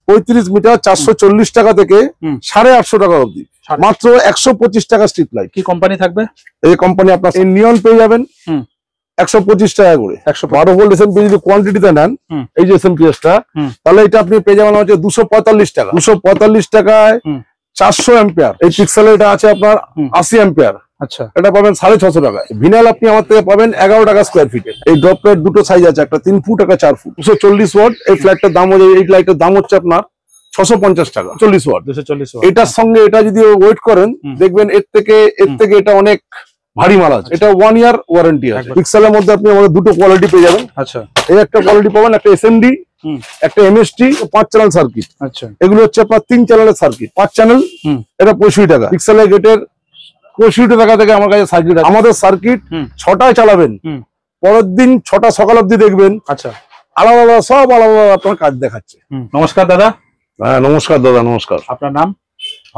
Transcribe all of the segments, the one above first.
35 metre 440 টাকা থেকে 850 টাকা অবধি, মাত্র 125 টাকা স্ট্রিট লাইট। কি কোম্পানি থাকবে? এই কোম্পানি আপনার এই নিয়ন পেয়ে যাবেন 125 টাকা করে। 12 ভোল্ট এসএমপি যদি কোয়ান্টিটিতে নেন, এই যে এসএমপিএসটা, তাহলে এটা আপনি পেয়ে যাবেন হচ্ছে 245 টাকা। 245 টাকায় 400 অ্যাম্পিয়ার। এই পিক্সেলে এটা আছে আপনার 80 অ্যাম্পিয়ার। আচ্ছা, এটা পাবেন 650 টাকায়। ভিনাল আপনি আমার থেকে পাবেন 11 টাকা স্কোয়ার ফিটে। এই ড্রপ লাইট দুটো সাইজ আছে, একটা 3 ফুট একটা 4 ফুট। 240 ওয়াট। এই ফ্ল্যাটটার দাম হচ্ছে, এই লাইটের দাম হচ্ছে আপনার 650 টাকা। 40 ওয়াট। 240 ওয়াট। এটার সঙ্গে এটা যদি ওয়েট করেন, দেখবেন এর থেকে এটা অনেক ভারী মাল আছে। এটা 1 ইয়ার ওয়ারেন্টি আছে। পিক্সেলের মধ্যে আপনি আমাদের দুটো কোয়ালিটি পেয়ে যাবেন। আচ্ছা, এই একটা কোয়ালিটি পাবেন, একটা এসএমডি, একটা এমএসটি, 5 চ্যানেল সার্কিট। আচ্ছা, এগুলো হচ্ছে আপনার 3 চ্যানেলের সার্কিট, 5 চ্যানেল। এটা 65 টাকা। পিক্সেলের গেটের 65 টাকা থেকে আমার কাছে সার্কিট আছে। আমাদের সার্কিট 6টায় চালাবেন, পরের দিন 6টা সকাল অবধি দেখবেন। আচ্ছা, আলাদা আলাদা সব আলাদা আপনার কাজ দেখাচ্ছে। নমস্কার দাদা। হ্যাঁ নমস্কার দাদা, নমস্কার। আপনার নাম?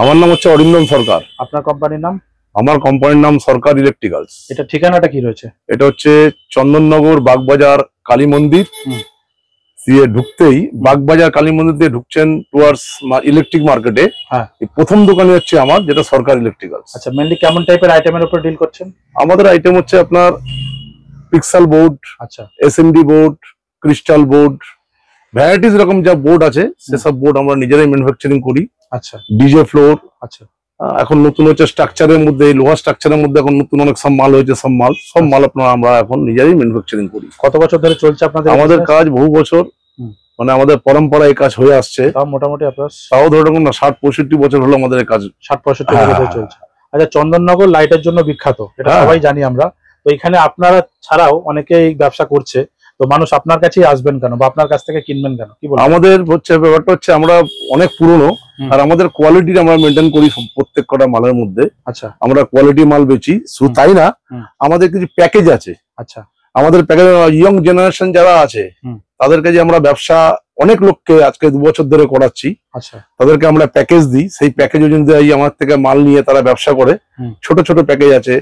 আমার নাম হচ্ছে অরিন্দম সরকার। আপনার কোম্পানির নাম? আমার কোম্পানির নাম সরকার ইলেকট্রিক্যালস। এটা ঠিকানাটা কি রয়েছে? এটা হচ্ছে চন্দননগর বাগবাজার কালী মন্দির দিয়ে ঢুকতেই, বাগবাজার কালী মন্দির দিয়ে ঢুকছেন টুয়ার্ডস ইলেকট্রিক মার্কেটে। হ্যাঁ, প্রথম দোকানে হচ্ছে আমার, যেটা সরকার ইলেকট্রিক্যালস। আচ্ছা, মেইনলি কেমন টাইপের আইটেমের উপর ডিল করছেন? আমাদের আইটেম হচ্ছে আপনার পিক্সেল বোর্ড, আচ্ছা, SMD board, crystal board, varieties রকম যা বোর্ড আছে সেসব বোর্ড আমরা নিজেরাই ম্যানুফ্যাকচারিং করি। আচ্ছা, ডিজে ফ্লোর। আচ্ছা, এখন নতুন হচ্ছে স্ট্রাকচারের মধ্যে, লোহা স্ট্রাকচারের মধ্যে এখন নতুন অনেক সব মাল হয়েছে। সব মাল আপনারা আমরা এখন নিজেরাই ম্যানুফ্যাকচারিং করি। কত বছর ধরে চলছে আপনাদের? আমাদের কাজ বহু বছর, মানে আমাদের পরম্পরা এই কাজ হয়ে আসছে। মোটামুটি আপনার তাও ধরে রাখুন না, 60-65 বছর হলো আমাদের এই কাজ। 60-65 বছর ধরে চলছে। আচ্ছা, চন্দননগর লাইটের জন্য বিখ্যাত, এটা সবাই জানি আমরা। তো এখানে আপনারা ছাড়াও অনেকে এই ব্যবসা করছে, তো মানুষ আপনার কাছেই আসবেন কেন বা আপনার কাছ থেকে কিনবেন কেন, কি বলবেন? আমাদের হচ্ছে ব্যাপারটা হচ্ছে আমরা অনেক পুরনো, আর আমাদের কোয়ালিটি আমরা মেনটেন করি প্রত্যেক কটা মালের মধ্যে। আচ্ছা, আমরা কোয়ালিটি মাল বেচি। শুধু তাই না, আমাদের কিছু প্যাকেজ আছে। আচ্ছা, আমাদের প্যাকেজ ইয়ং জেনারেশন যারা আছে তাদের কাছে আমরা ব্যবসা অনেক লোককে আজকে 2 বছর ধরে করাচ্ছি। আচ্ছা, তাদেরকে আমরা প্যাকেজ দিই। সেই প্যাকেজ অনুযায়ী আমার থেকে মাল নিয়ে তারা ব্যবসা করে। ছোট ছোট প্যাকেজ আছে,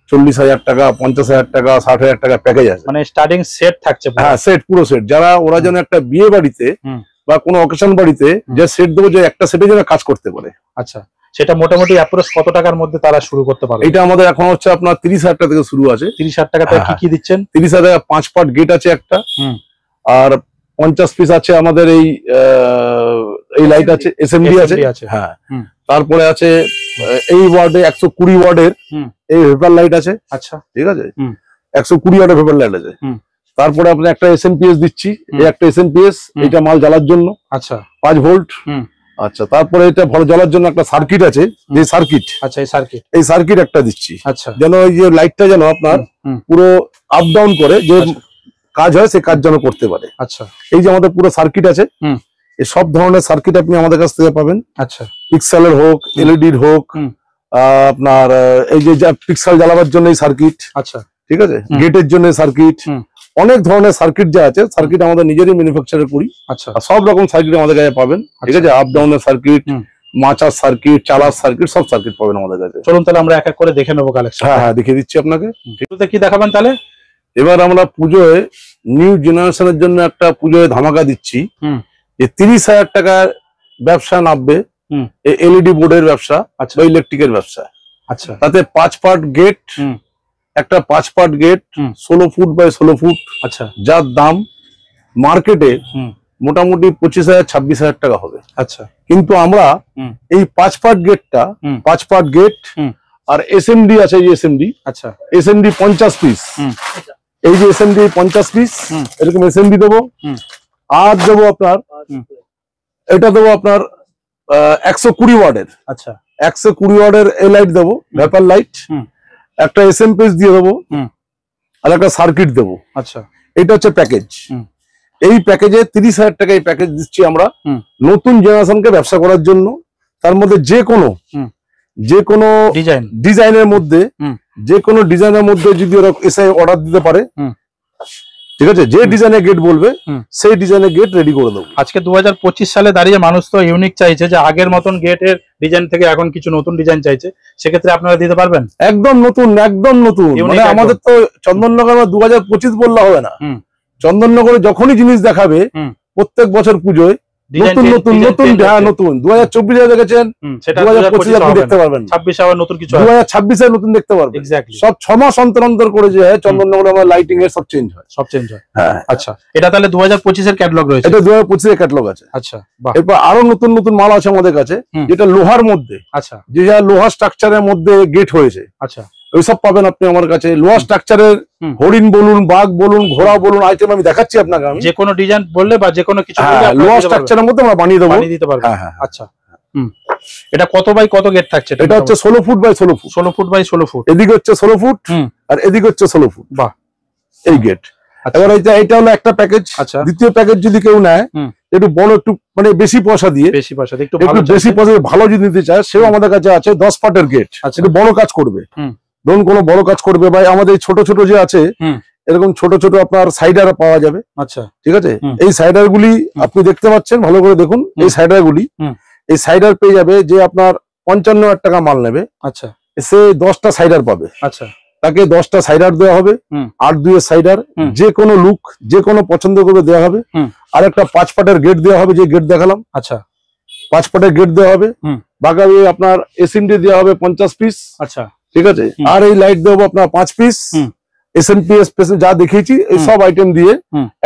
40,000 টাকা, 50,000 টাকা, 60,000 টাকা প্যাকেজ আছে। মানে স্টার্টিং সেট থাকছে? হ্যাঁ, সেট, পুরো সেট। যারা ওরা যেন একটা বিয়ে বাড়িতে বা কোনো অকেশন বাড়িতে যে সেট দেবো, যে একটা সেটে যেন কাজ করতে পারে। আচ্ছা, সেটা মোটামুটি অ্যাপ্রক্স কত টাকার মধ্যে তারা শুরু করতে পারে? এটা আমাদের এখন হচ্ছে আপনার 30,000 টাকা থেকে শুরু আছে। 30,000 টাকাতে কি কি দিচ্ছেন? 30,000 টাকা 5 পার্ট গেট আছে একটা, আর 50 পিস আছে আমাদের এই লাইট আছে, এসএমডি আছে। হ্যাঁ, তারপরে আছে এই ওয়ার্ডে 120 ওয়ার্ডের এই ভেপার লাইট আছে। আচ্ছা, ঠিক আছে, 120 ওয়ার্ডের ভেপার লাইট আছে। তারপরে আপনি একটা এসএমপিএস দিচ্ছি, এই একটা এসএমপিএস, এটা মাল জ্বালার জন্য। আচ্ছা, 5 ভোল্ট। আচ্ছা, তারপরে এটা ভালো জ্বালার জন্য একটা সার্কিট আছে, যে সার্কিট। আচ্ছা, এই সার্কিট একটা দিচ্ছি। আচ্ছা, যেন এই যে লাইটটা যেন আপনার পুরো আপ ডাউন করে, যে কাজ হয় সে কাজ যেন করতে পারে। আচ্ছা, এই যে আমাদের পুরো সার্কিট আছে, এই সব ধরনের সার্কিট আপনি আমাদের কাছ থেকে পাবেন। আচ্ছা, পিক্সেলের হোক, এলইডির হোক, আপনার এই যে পিক্সেল জ্বালাবার জন্য এই সার্কিট। আচ্ছা, ঠিক আছে, গেটের জন্য সার্কিট, অনেক ধরনের সার্কিট যা আছে, সার্কিট আমাদের নিজেরই ম্যানুফ্যাকচার করি। আচ্ছা, সব রকম সার্কিট আমাদের কাছে পাবেন। ঠিক আছে, আপ ডাউনের সার্কিট, মাচার সার্কিট, চালার সার্কিট, সব সার্কিট পাবেন আমাদের কাছে। চলুন তাহলে আমরা এক এক করে দেখে নেবো কালেকশন। হ্যাঁ, দেখিয়ে দিচ্ছি আপনাকে। কি দেখাবেন তাহলে? এবার আমরা পুজোয় নিউ জেনারেশনের জন্য একটা পুজোয় ধামাকা দিচ্ছি, যে 30,000 টাকার ব্যবসা নামবে এলইডি বোর্ডের ব্যবসা বা ইলেকট্রিকের ব্যবসা। আচ্ছা, তাতে 5 পার্ট গেট, একটা 5 part gate 16 feet by 16 feet. আচ্ছা, যার দাম মার্কেটে মোটামুটি 25,000-26,000 টাকা হবে। আচ্ছা, কিন্তু আমরা এই 5 পার্ট গেটটা, 5 পার্ট গেট আর এসএমডি আছে, এই এসএমডি। আচ্ছা, এসএমডি 50 পিস, এই যে এসএমডি 50 পিস, এরকম এসএমডি দেবো। আর দেবো আপনার, এটা দেবো আপনার 120 ওয়ার্ডের। আচ্ছা, 120 ওয়ার্ডের এই লাইট দেবো, ভেপার লাইট। একটা এসএমপিএস দিয়ে দেবো, আর একটা সার্কিট দেবো। আচ্ছা, এটা হচ্ছে প্যাকেজ। এই প্যাকেজে 30,000 টাকা এই প্যাকেজ দিচ্ছি আমরা নতুন জেনারেশনকে ব্যবসা করার জন্য। তার মধ্যে যে কোনো ডিজাইনের মধ্যে, যে কোনো ডিজাইনের মধ্যে যদি ওরা এসে অর্ডার দিতে পারে, ঠিক আছে, যে ডিজাইনের গেট বলবে সেই ডিজাইনের গেট রেডি করে দেবো। আজকে 2025 সালে দাঁড়িয়ে মানুষ তো ইউনিক চাইছে, যে আগের মতন গেটের ডিজাইন থেকে এখন কিছু নতুন ডিজাইন চাইছে, সেক্ষেত্রে আপনারা দিতে পারবেন? একদম নতুন, একদম নতুন। মানে আমাদের তো চন্দননগর 2025 বললে হবে না। চন্দননগরে যখনই জিনিস দেখাবে প্রত্যেক বছর পুজোয়, নতুন নতুন নতুন হ্যাঁ নতুন 2024 দেখেছেন, সেটা 2025 আপনি দেখতে পারবেন, 26 আবার নতুন কিছু 2026 নতুন দেখতে পারবেন। এক্স্যাক্টলি সব 6 মাস অন্তর অন্তর করে যে চন্দননগরে আমার লাইটিং এর সব চেঞ্জ হয়, হ্যাঁ। আচ্ছা, এটা তাহলে 2025 এর ক্যাটালগ রয়েছে? এটা 2025 এর ক্যাটালগ আছে। আচ্ছা, বাহ। এরপর আরো নতুন নতুন মাল আছে আমাদের কাছে, যেটা লোহার মধ্যে, আচ্ছা, যে যা লোহার স্ট্রাকচারের মধ্যে গেট হয়েছে, আচ্ছা, ওইসব পাবেন আপনি আমার কাছে। লোহার স্ট্রাকচারের হরিণ বলুন, বাঘ বলুন, ঘোড়া বলুন, আইটেম আমি দেখাচ্ছি আপনাকে। আমি যে কোনো ডিজাইন বললে বা যে কোনো কিছু বললে লোহার স্ট্রাকচারের মধ্যে আমরা বানিয়ে দিতে পারবো। হ্যাঁ হ্যাঁ। আচ্ছা, এটা কত বাই কত গেট থাকছে? এটা হচ্ছে 16 feet by 16 feet. 16 feet by 16 feet. এদিকে হচ্ছে 16 ফুট আর এদিকে হচ্ছে 16 ফুট। বাহ, এই গেট। এবার এটা হলো একটা প্যাকেজ। আচ্ছা, দ্বিতীয় প্যাকেজ যদি কেউ নেয় একটু বড়, একটু মানে বেশি পয়সা দিয়ে, একটু বেশি পয়সা ভালো যদি নিতে চায়, সেও আমাদের কাছে আছে 10 ফুটের গেট। একটু বড় কাজ করবে, ধরুন কোনো বড় কাজ করবে, বা আমাদের ছোট ছোট যে আছে এরকম ছোট ছোট আপনার সাইডার পাওয়া যাবে। আচ্ছা, ঠিক আছে। এই সাইডার গুলি আপনি দেখতে পাচ্ছেন, ভালো করে দেখুন। এই সাইডার গুলি, এই সাইডার পেয়ে যাবে যে আপনার 55,000 টাকা মাল নেবে। আচ্ছা, সে 10টা সাইডার পাবে। আচ্ছা, তাকে 10টা সাইডার দেওয়া হবে, 8-2 এর সাইডার, যে কোনো লুক, যে কোনো পছন্দ করে দেওয়া হবে। আর একটা 5 ফুটের গেট দেওয়া হবে, যে গেট দেখালাম। আচ্ছা, 5 ফুটের গেট দেওয়া হবে। বাকি আপনার এসএমডি দেওয়া হবে 50 পিস। আচ্ছা, ঠিক আছে। আর এই লাইট দেবো আপনার 5 পিস। এসএমপিএস যা দেখিয়েছি এই সব আইটেম দিয়ে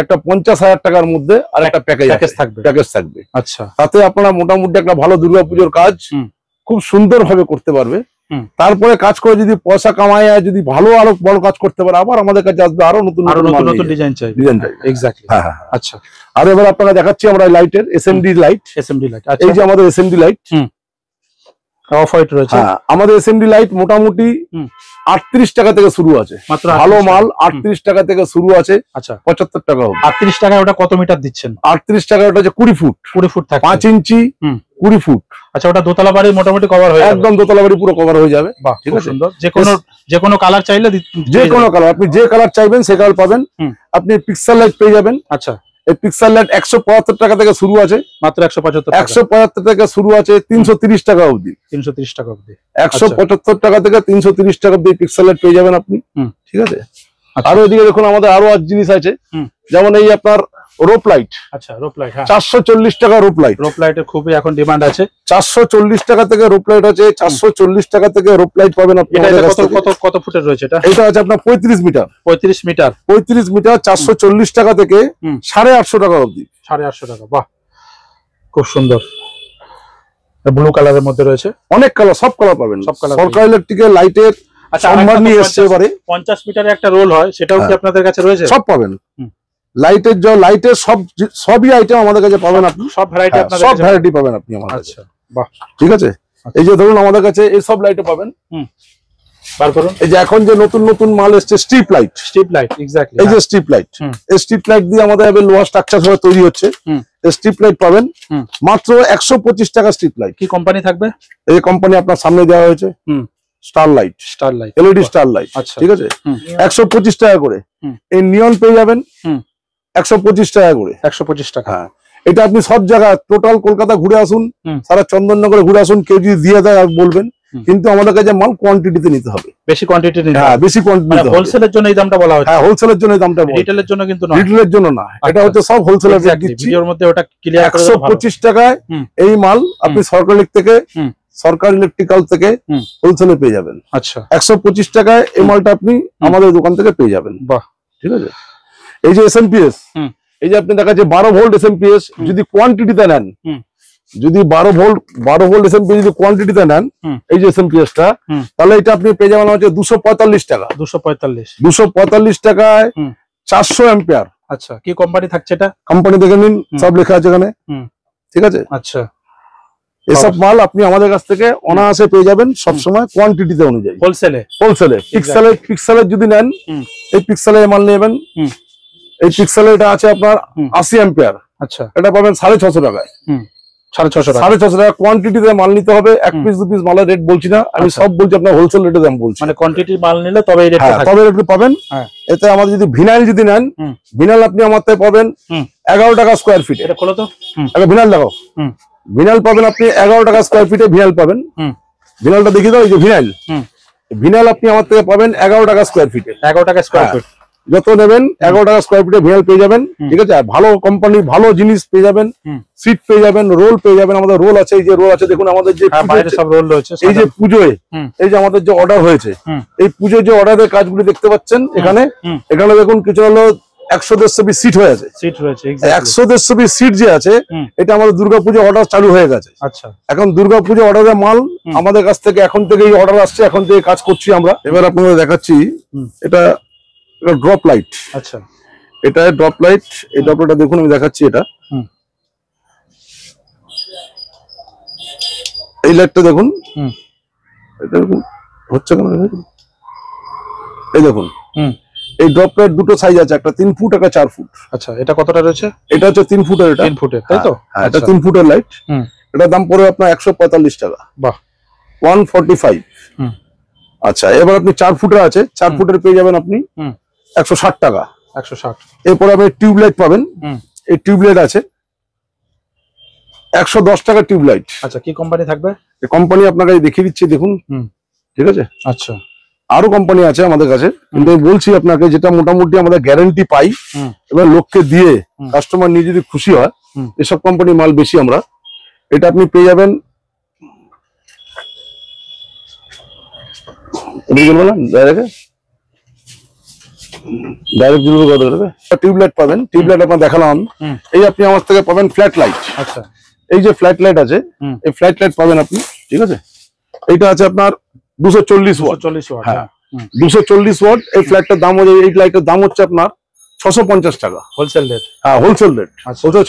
একটা 50,000 টাকার মধ্যে আর একটা প্যাকেজ থাকবে। আচ্ছা, তাতে আপনারা মোটামুটি একটা ভালো দুর্গাপুজোর কাজ খুব সুন্দর ভাবে করতে পারবে। তারপরে কাজ করে যদি পয়সা কামায়, যদি ভালো আরো বড় কাজ করতে পারে, আবার আমাদের কাছে আসবে, আরো নতুন নতুন ডিজাইন চাই। এক্স্যাক্টলি, হ্যাঁ হ্যাঁ। আচ্ছা, আর এবার আপনারা দেখাচ্ছি আমরা লাইটের এসএমডি লাইট। এই যে আমাদের এসএমডি লাইট অফ হোয়াইট রয়েছে। আমাদের এসএমডি লাইট মোটামুটি 38 টাকা থেকে শুরু আছে, ভালো মাল 38 টাকা থেকে শুরু আছে। আচ্ছা, 75 টাকা হবে। 38 টাকায় ওটা কত মিটার দিচ্ছেন? 38 টাকা ওটা হচ্ছে 20 ফুট। 20 ফুট থাকে, 5 ইঞ্চি 20 ফুট। আচ্ছা, ওটা দোতলা বাড়ি মোটামুটি কভার হয়ে যাবে, একদম দোতলা বাড়ি পুরো কভার হয়ে যাবে। বাহ, ঠিক আছে। সুন্দর। যে কোনো কালার চাইলে, যে কোনো কালার, আপনি যে কালার চাইবেন সে কালার পাবেন। আপনি পিক্সেল লাইট পেয়ে যাবেন। আচ্ছা, এই পিক্সেল লাইট 175 টাকা থেকে শুরু আছে, মাত্র 175 টাকা শুরু আছে, 330 টাকা অবধি। 330 টাকা অবধি, 175 টাকা থেকে 330 টাকা অবধি পিক্সেল লাইট পেয়ে যাবেন আপনি। ঠিক আছে। আরো এদিকে দেখুন আমাদের আরো জিনিস আছে, যেমন এই আপনার রোপ লাইট। আচ্ছা, রোপ লাইট 440 টাকা রোপ লাইট। রোপ লাইটের খুবই এখন ডিমান্ড আছে। 440 টাকা থেকে রোপ লাইট আছে, 440 টাকা থেকে রোপ লাইট পাবেন আপনি। কত ফুটের রয়েছে এটা? এটা আছে আপনার 35 মিটার। 35 মিটার 440 টাকা থেকে 850 টাকা অবধি। 850 টাকা। বাহ, খুব সুন্দর। ব্লু কালারের মধ্যে রয়েছে, অনেক কালার, সব কালার পাবেন। সরকার ইলেকট্রিকের লাইটের সম্ভার নিয়ে এসছে এবারে। 50 মিটারের একটা রোল হয়, সেটাও কি আপনাদের কাছে রয়েছে? সব পাবেন। লাইটের সবই আইটেম আমাদের কাছে পাবেন আপনি, সব ভ্যারাইটি আপনাদের কাছে, সব ভ্যারাইটি পাবেন আপনি আমার কাছে। আচ্ছা, বাহ, ঠিক আছে। এই যে ধরুন আমাদের কাছে এই সব লাইটও পাবেন। বার করুন। এই যে এখন যে নতুন নতুন মাল এসছে স্ট্রিপ লাইট। এক্স্যাক্টলি, এই যে স্ট্রিপ লাইট, এই স্ট্রিপ লাইট দিয়ে আমাদের এবার লোহার স্ট্রাকচার হয়ে তৈরি হচ্ছে। এই স্ট্রিপ লাইট পাবেন মাত্র 125 টাকা স্ট্রিপ লাইট। কি কোম্পানি থাকবে? এই কোম্পানি আপনার সামনে দেওয়া হয়েছে, স্টারলাইট, এলইডি স্টারলাইট। ঠিক আছে, 125 টাকা করে। এই নিয়ন পেয়ে যাবেন 125 টাকা করে। 125 টাকা। হ্যাঁ, এটা আপনি সব জায়গা টোটাল কলকাতা ঘুরে আসুন, সারা চন্দননগরে ঘুরে আসুন, কেউ যদি দিয়ে দেয় বলবেন, কিন্তু আমাদের কাছে মাল কোয়ান্টিটিতে নিতে হবে, বেশি কোয়ান্টিটি নিতে হবে। হ্যাঁ, বেশি কোয়ান্টিটি। হোলসেলের জন্য এই দামটা বলা হচ্ছে। হ্যাঁ, হোলসেলের জন্য এই দামটা বলা। রিটেলের জন্য কিন্তু না, রিটেলের জন্য না, এটা হচ্ছে সব হোলসেলের রেট দিচ্ছি। ভিডিওর মধ্যে ওটা ক্লিয়ার করে দেব। 125 টাকায় এই মাল আপনি সরকার থেকে, সরকার ইলেকট্রিক্যাল থেকে হোলসেলে পেয়ে যাবেন। আচ্ছা, 125 টাকায় এই মালটা আপনি আমাদের দোকান থেকে পেয়ে যাবেন। বাহ, ঠিক আছে। এই যে এসএমপিএস, এই যে আপনি দেখাচ্ছে 12 ভোল্ট এসএমপিএস, যদি কোয়ান্টিটিতে নেন, যদি 12 ভোল্ট এসএমপিএস যদি কোয়ান্টিটিতে নেন, এই যে এসএমপিএস টা, তাহলে এটা আপনি পেয়ে যাবেন হচ্ছে 245 টাকা। 245 টাকায় 400 অ্যাম্পিয়ার। আচ্ছা, কি কোম্পানি থাকছে এটা? কোম্পানি দেখে নিন, সব লেখা আছে এখানে। ঠিক আছে। আচ্ছা, এসব মাল আপনি আমাদের কাছ থেকে অনায়াসে পেয়ে যাবেন সবসময় কোয়ান্টিটিতে অনুযায়ী, হোলসেলে। পিক্সেলের যদি নেন, এই পিক্সেলের মাল নেবেন। এই পিক্সেলে এটা আছে আপনার 80 অ্যাম্পিয়ার। আচ্ছা, এটা পাবেন 650 টাকায়। 650 টাকা কোয়ান্টিটিতে মাল নিতে হবে। 1 পিস 2 পিস মালের রেট বলছি না, আমি সব বলছি আপনার হোলসেল রেটে দাম বলছি। মানে কোয়ান্টিটির মাল নিলে তবে এই রেটটা থাকবে, তবে রেট পাবেন। এতে আমাদের যদি ভিনাইল যদি নেন, ভিনাইল আপনি আমার থেকে পাবেন 11 টাকা স্কয়ার ফিট। এটা খোলো তো, আগে ভিনাইল দেখো। ভিনাইল পাবেন আপনি 11 টাকা স্কয়ার ফিটে ভিনাইল পাবেন। ভিনাইলটা দেখিয়ে দাও, এই যে ভিনাইল, ভিনাইল আপনি আমার থেকে পাবেন 11 টাকা স্কয়ার ফিটে। 11 টাকা স্কয়ার ফিট। যত নেবেন 11 টাকা স্কোয়ার ফিটে ভিএল পেয়ে যাবেন, ঠিক আছে। আর ভালো কোম্পানির ভালো জিনিস পেয়ে যাবেন, সিট পেয়ে যাবেন, রোল পেয়ে যাবেন। আমাদের রোল আছে, এই যে রোল আছে দেখুন, আমাদের যে বাইরে সব রোল রয়েছে। এই যে পুজোয় এই যে আমাদের যে অর্ডার হয়েছে, এই পুজোয় যে অর্ডারের কাজগুলি দেখতে পাচ্ছেন এখানে দেখুন কিছু হলো 100-150 পিস সিট হয়ে আছে, সিট রয়েছে 100-150 পিস সিট যে আছে, এটা আমাদের দুর্গাপুজো অর্ডার চালু হয়ে গেছে। আচ্ছা, এখন দুর্গাপুজো অর্ডারের মাল আমাদের কাছ থেকে এখন থেকেই অর্ডার আসছে, এখন থেকে কাজ করছি আমরা। এবার আপনাদের দেখাচ্ছি, এটা ড্রপ লাইট। আচ্ছা, এটা ড্রপ লাইট। এই ড্রপ লাইটটা দেখুন, আমি দেখাচ্ছি। এটা এই লাইটটা দেখুন, এটা দেখুন হচ্ছে কেন, এই দেখুন এই ড্রপ লাইট দুটো সাইজ আছে, একটা 3 ফুট, একটা 4 ফুট। আচ্ছা, এটা কতটা রয়েছে? এটা হচ্ছে 3 ফুটের। এটা 3 ফুটের, তাই তো? হ্যাঁ, এটা 3 ফুটের লাইট। এটার দাম পড়বে আপনার 145 টাকা। বাহ, 145। আচ্ছা, এবার আপনি 4 ফুটের আছে, 4 ফুটের পেয়ে যাবেন আপনি 160 টাকা। 160। এরপরে আপনি টিউবলাইট পাবেন, এই টিউবলাইট আছে 110 টাকা টিউবলাইট। আচ্ছা, কি কোম্পানি থাকবে? এই কোম্পানি আপনাকে দেখিয়ে দিচ্ছি, দেখুন। ঠিক আছে। আচ্ছা, আরো কোম্পানি আছে আমাদের কাছে, কিন্তু আমি বলছি আপনাকে যেটা মোটামুটি আমাদের গ্যারান্টি পাই, এবার লোককে দিয়ে কাস্টমার নিয়ে যদি খুশি হয়, এসব কোম্পানি মাল বেশি আমরা। এটা আপনি পেয়ে যাবেন, টিউবলাইট পাবেন। টিউবলাইট আপনার দেখালাম। এই আপনি আমার থেকে পাবেন ফ্ল্যাট লাইট। আচ্ছা, এই যে ফ্ল্যাট লাইট আছে, এই ফ্ল্যাট লাইট পাবেন আপনি, ঠিক আছে। এইটা আছে আপনার 240 ওয়াট। হ্যাঁ, 240 ওয়াট। এই ফ্ল্যাটটার দাম হচ্ছে, এই লাইটের দাম হচ্ছে আপনার 650 টাকা হোলসেল রেট। হ্যাঁ, হোলসেল রেট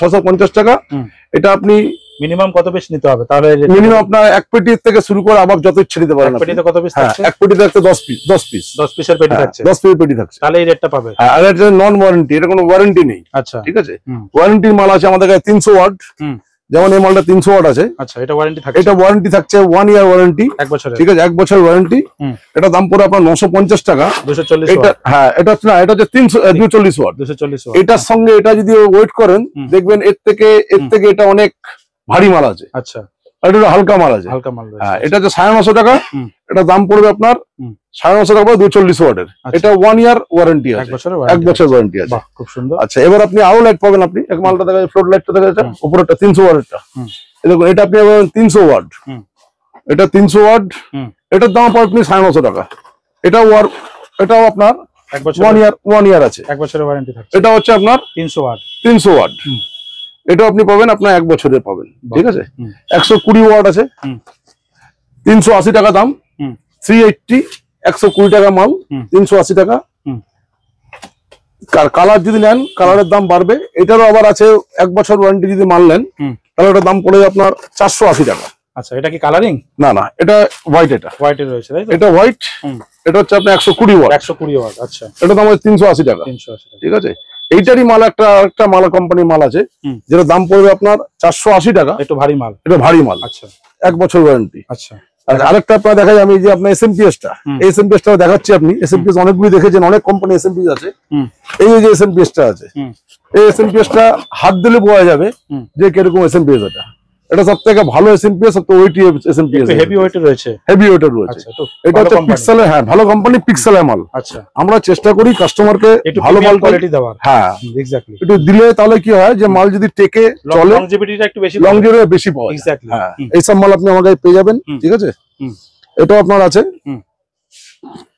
650 টাকা। এটা আপনি মিনিমাম কত পিস নিতে হবে তাহলে? মিনিমাম আপনার 1 পেটি থেকে শুরু করে আবার যত ইচ্ছে নিতে পারেন। 1 পেটিতে কত পিস থাকছে? 1 পেটিতে একটা 10 পিস 10 পিসের পেটি থাকছে। 10 পিসের পেটি থাকছে, তাহলে এই রেটটা পাবে। হ্যাঁ, আর এটা নন ওয়ারেন্টি, এটা কোনো ওয়ারেন্টি নেই। আচ্ছা, ঠিক আছে। ওয়ারেন্টির মাল আছে আমাদের কাছে 300 ওয়াট। যেমন এই মালটা 300 ওয়াট আছে। আচ্ছা, এটা ওয়ারেন্টি থাকছে? এটা ওয়ারেন্টি থাকছে 1 ইয়ার ওয়ারেন্টি, 1 বছরের। ঠিক আছে, 1 বছর ওয়ারেন্টি। এটা দাম পড়ে আপনার 950 টাকা। 240 এটা, হ্যাঁ, এটা হচ্ছে না, এটা হচ্ছে 240 ওয়াট। 240 ওয়াট। এটার সঙ্গে এটা যদি ওয়েট করেন, দেখবেন এর থেকে এটা অনেক ভারী মাল আছে। আচ্ছা, এটা হালকা মাল আছে। হালকা মাল। হ্যাঁ, এটা হচ্ছে 950 টাকা। এটা দাম পড়বে আপনার 950 টাকা, 240 ওয়াটের। এটা 1 ইয়ার ওয়ারেন্টি আছে, 1 বছর ওয়ারেন্টি আছে। খুব সুন্দর। আচ্ছা, এবার আপনি আরো লাইট পাবেন। আপনি এক মালটা দেখা যায়, ফ্লোর লাইটটা দেখা যাচ্ছে উপরেরটা 300 ওয়াটেরটা। দেখুন, এটা আপনি পাবেন 300 ওয়াট। এটা 300 ওয়াট। এটার দাম পড়বে আপনি 950 টাকা। এটাও আপনার 1 বছর 1 ইয়ার আছে, 1 বছরের ওয়ারেন্টি থাকছে। এটা হচ্ছে আপনার 300 ওয়াট। 300 ওয়াট। এটা আপনি পাবেন আপনার 1 বছরের পাবেন, ঠিক আছে। 120 ওয়াট আছে, 380 টাকা দাম। 380, 120 টাকা মাল, 380 টাকা। কালার যদি নেন, কালারের দাম বাড়বে। এটারও আবার আছে 1 বছর ওয়ারেন্টি। যদি মাল নেন তাহলে ওটার দাম পড়ে আপনার 480 টাকা। আচ্ছা, এটা কি কালারিং? না না, এটা হোয়াইট। এটা হোয়াইটের রয়েছে, তাই তো? এটা হোয়াইট। এটা হচ্ছে আপনার 120 ওয়াট। 120 ওয়াট। আচ্ছা, এটা দাম হচ্ছে 380 টাকা। 380 টাকা, ঠিক আছে। এইটারই মাল একটা মাল কোম্পানির মাল আছে, যেটা দাম পড়বে আপনার 480 টাকা। একটু ভারী মাল। এটা ভারী মাল। আচ্ছা, 1 বছর ওয়ারেন্টি। আচ্ছা। আরেকটা আপনার দেখাই, আমি যে আপনার এসএমপিএসটা, এসএমপিএসটা দেখাচ্ছি। আপনি এসএমপিএস অনেকগুলি দেখেছেন, অনেক কোম্পানি এসএমপিএস আছে। এই যে এসএমপিএসটা আছে, এই এসএমপিএসটা হাত দিলে বোঝা যাবে যে কিরকম এসএমপিএস। এটা সব থেকে ভালো এসএমপিএস, সব থেকে ওয়েটি এসএমপিএস, হেভি ওয়েটের রয়েছে। হেভি ওয়েটের রয়েছে। এটা হচ্ছে পিক্সেলের, হ্যাঁ, ভালো কোম্পানি পিক্সেলের মাল। আচ্ছা, আমরা চেষ্টা করি কাস্টমারকে ভালো মাল কোয়ালিটি দেওয়ার। হ্যাঁ, এক্স্যাক্টলি। একটু দিলে তাহলে কি হয় যে মাল যদি টেকে চলে, লংজিভিটিটা একটু বেশি, লংজিভিটি বেশি পাওয়া যায়। এক্স্যাক্টলি। হ্যাঁ, এই সব মাল আপনি আমার কাছে পেয়ে যাবেন, ঠিক আছে। এটাও আপনার আছে।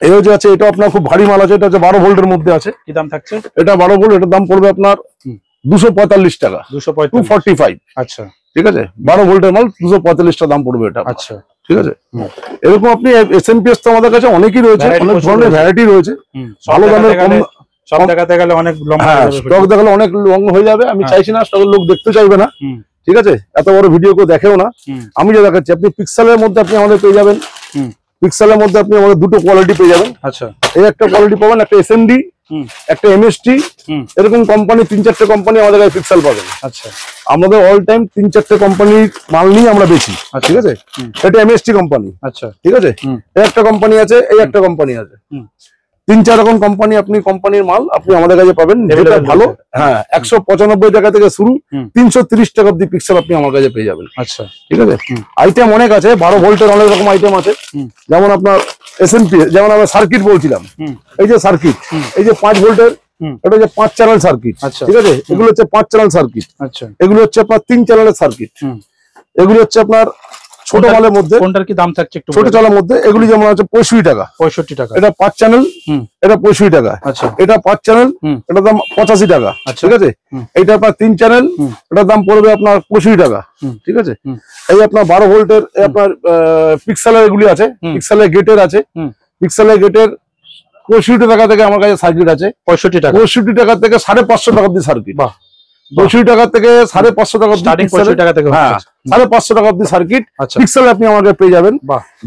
এও যে আছে, এটা আপনার খুব ভারী মাল আছে। এটা হচ্ছে 12 ভোল্টের মধ্যে আছে। কি দাম থাকছে? এটা 12 ভোল্ট। এটার দাম পড়বে আপনার 245 টাকা। 245। আচ্ছা, ঠিক আছে। 12 ভোল্টের মাল 245 টাকা দাম পড়বে এটা। আচ্ছা, ঠিক আছে। এরকম আপনি এসএমপিএস তো আমাদের কাছে অনেকই রয়েছে, অনেক ধরনের ভ্যারাইটি রয়েছে। ভালো দামের কম, সব দেখাতে গেলে অনেক লং, স্টক দেখালে অনেক লং হয়ে যাবে। আমি চাইছি না, স্টকের লোক দেখতে চাইবে না, ঠিক আছে। এত বড় ভিডিও কেউ দেখেও না। আমি যা দেখাচ্ছি, আপনি পিক্সেলের মধ্যে আপনি আমাদের পেয়ে যাবেন। পিক্সেলের মধ্যে আপনি আমাদের দুটো কোয়ালিটি পেয়ে যাবেন। আচ্ছা, এই একটা কোয়ালিটি পাবেন, একটা এসএমডি, একটা এমএসটি। এরকম কোম্পানি 3-4টে কোম্পানি আমাদের কাছে পিক্সেল পাবেন। আচ্ছা, আমাদের অল টাইম 3-4টে কোম্পানির মাল নিয়ে আমরা বেচি, ঠিক আছে। এটা এমএসটি কোম্পানি। আচ্ছা, ঠিক আছে। এই একটা কোম্পানি আছে, এই একটা কোম্পানি আছে। 3-4 রকম কোম্পানি, আপনি কোম্পানির মাল আপনি আমাদের কাছে পাবেন, যেটা ভালো। হ্যাঁ, 195 টাকা থেকে শুরু, 330 টাকা অব্দি পিক্সেল আপনি আমার কাছে পেয়ে যাবেন। আচ্ছা, ঠিক আছে। আইটেম অনেক আছে, 12 ভোল্টের অনেক রকম আইটেম আছে। যেমন আপনার এসএনপি যেমন আমরা সার্কিট বলছিলাম, এই যে সার্কিট, এই যে 5 ভোল্টের, এটা হচ্ছে 5 চ্যানেল সার্কিট, ঠিক আছে। এগুলো হচ্ছে 5 চ্যানেল সার্কিট, এগুলো হচ্ছে আপনার 3 চ্যানেলের সার্কিট, এগুলো হচ্ছে আপনার ছোট মালের মধ্যে। কোনটার কি দাম থাকছে একটু? ছোট চালের মধ্যে এগুলি যেমন আছে 65 টাকা, 65 টাকা। এটা 5 চ্যানেল, এটা 65 টাকা। আচ্ছা, এটা 5 চ্যানেল, এটার দাম 85 টাকা, ঠিক আছে। এইটা আপনার 3 চ্যানেল, এটার দাম পড়বে আপনার 65 টাকা, ঠিক আছে। এই আপনার 12 ভোল্টের আপনার পিক্সেলের এগুলি আছে, পিক্সেলের গেটের আছে, পিক্সেলের গেটের 65 টাকা থেকে আমার কাছে সার্কিট আছে। 65 টাকা, 65 টাকা থেকে 550 টাকা অব্দি সার্কিট। 65 টাকা থেকে 550 টাকা স্টার্টিং, 65 টাকা থেকে। হ্যাঁ, 550 টাকা অব্দি সার্কিট পিক্সেল আপনি আমাকে পেয়ে যাবেন।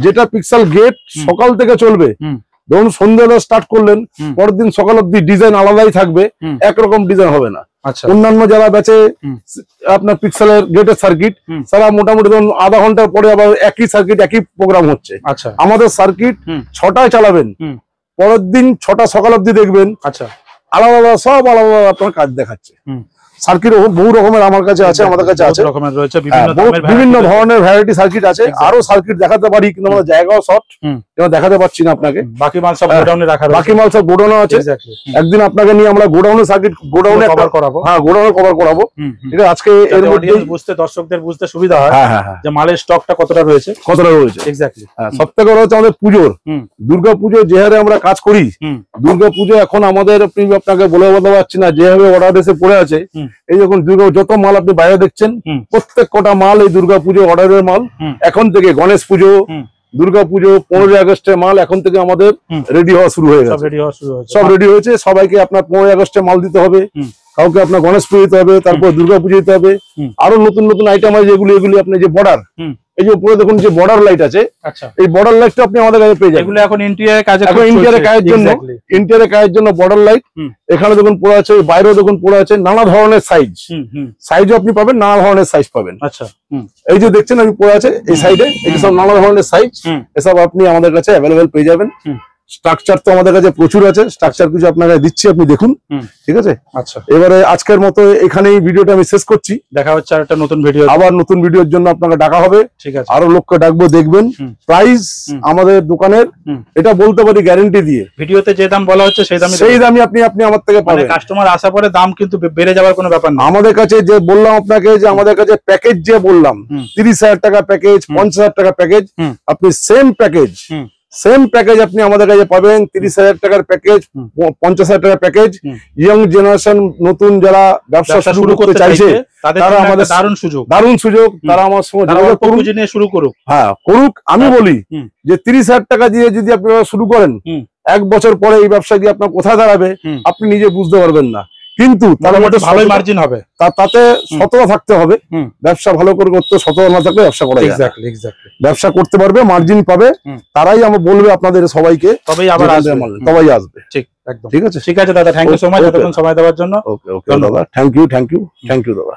যেটা পিক্সেল গেট সকাল থেকে চলবে, ধরুন সন্ধ্যাবেলা স্টার্ট করলেন, পরের দিন সকাল অব্দি ডিজাইন আলাদাই থাকবে, একরকম ডিজাইন হবে না। অন্যান্য যারা বেচে আপনার পিক্সেলের গেটের সার্কিট, তারা মোটামুটি ধরুন আধা ঘন্টার পরে আবার একই সার্কিট একই প্রোগ্রাম হচ্ছে। আমাদের সার্কিট 6টায় চালাবেন, পরের দিন 6টা সকাল অব্দি দেখবেন, আলাদা আলাদা সব আলাদা আপনার কাজ দেখাচ্ছে। সার্কিট বহু রকমের আমার কাছে আছে, আমাদের কাছে আছে, বিভিন্ন ধরনের ভ্যারাইটি সার্কিট আছে। আরো সার্কিট দেখাতে পারি, কিন্তু আমাদের জায়গাও শর্ট, দেখাতে পারছি না আপনাকে। বাকি মাল সব গোডাউনে রাখা, বাকি মাল সব গোডাউনে আছে। একদিন আপনাকে নিয়ে আমরা গোডাউনের সার্কিট গোডাউনে কভার করাবো। হ্যাঁ, গোডাউনে কভার করাবো, ঠিক আছে। আজকে এর মধ্যে বুঝতে, দর্শকদের বুঝতে সুবিধা হয় যে মালের স্টকটা কতটা রয়েছে। এক্স্যাক্টলি। সবথেকে বড় হচ্ছে আমাদের পুজোর, দুর্গা পুজো যে হারে আমরা কাজ করি, দুর্গা পুজো এখন আমাদের আপনাকে বলে বলতে পারছি না, যেভাবে অর্ডার এসে পড়ে আছে। এই যখন দুর্গা যত মাল আপনি বাইরে দেখছেন, প্রত্যেক কটা মাল এই দুর্গা পুজো অর্ডারের মাল। এখন থেকে গণেশ পুজো, দুর্গা পুজো, 15 আগস্টের মাল এখন থেকে আমাদের রেডি হওয়া শুরু হয়ে গেছে, সব রেডি হয়েছে। সবাইকে আপনার 15 আগস্টে মাল দিতে হবে, কাউকে আপনার গণেশ পুজো দিতে হবে, তারপর দুর্গা পুজো দিতে হবে। আরো নতুন নতুন আইটেম আছে যেগুলি, এগুলি আপনি যে বর্ডার, এই যে উপরে দেখুন যে বর্ডার লাইট আছে, এই বর্ডার লাইটটা আপনি আমাদের কাছে পেয়ে যাবেন। এগুলো এখন ইন্টেরিয়র কাজে, ইন্টেরিয়র কাজের জন্য বর্ডার লাইট। এখানে দেখুন পড়ে আছে, বাইরেও দেখুন পড়ে আছে, নানা ধরনের সাইজও আপনি পাবেন, নানা ধরনের সাইজ পাবেন। আচ্ছা, এই যে দেখছেন আমি পড়ে আছে এই সাইডে, এই সব নানা ধরনের সাইজ, এসব আপনি আমাদের কাছে অ্যাভেলেবেল পেয়ে যাবেন। স্ট্রাকচার তো আমাদের কাছে প্রচুর আছে, স্ট্রাকচার কিছু আপনাকে দিচ্ছি, আপনি দেখুন, ঠিক আছে। আচ্ছা, এবারে আজকের মতো এখানেই ভিডিওটা আমি শেষ করছি। দেখা হচ্ছে আর একটা নতুন ভিডিও, আবার নতুন ভিডিওর জন্য আপনাকে ডাকা হবে, ঠিক আছে। আরো লোককে ডাকবো, দেখবেন। প্রাইস আমাদের দোকানের এটা বলতে পারি গ্যারান্টি দিয়ে, ভিডিওতে যে দাম বলা হচ্ছে সেই দামই আপনি আমার থেকে পাবেন। কাস্টমার আসার পরে দাম কিন্তু বেড়ে যাওয়ার কোনো ব্যাপার না। আমাদের কাছে যে বললাম আপনাকে, যে আমাদের কাছে প্যাকেজ যে বললাম, 30,000 টাকা প্যাকেজ, 50,000 টাকা প্যাকেজ, আপনি সেম প্যাকেজ আপনি আমাদের কাছে পাবেন। 30,000 টাকার প্যাকেজ, 50,000 টাকার প্যাকেজ। ইয়ং জেনারেশন নতুন যারা ব্যবসা শুরু করতে চাইছে, তারা আমাদের দারুণ সুযোগ, তারা আমার সঙ্গে শুরু করুক। হ্যাঁ, করুক। আমি বলি যে 30,000 টাকা দিয়ে যদি আপনি শুরু করেন, 1 বছর পরে এই ব্যবসা দিয়ে আপনার কোথায় দাঁড়াবে আপনি নিজে বুঝতে পারবেন না। কিন্তু তার মধ্যে ভালোই মার্জিন হবে, তাতে সততা থাকতে হবে। ব্যবসা ভালো করে করতে সততা না থাকলে ব্যবসা করা যায় না। ব্যবসা করতে পারবে, মার্জিন পাবে, তারাই আমার বলবে আপনাদের সবাইকে, তবেই আসবে। ঠিক আছে, ঠিক আছে দাদা, থ্যাংক ইউ সো মাচ এতক্ষণ সময় দেওয়ার জন্য। ওকে দাদা, থ্যাংক ইউ দাদা।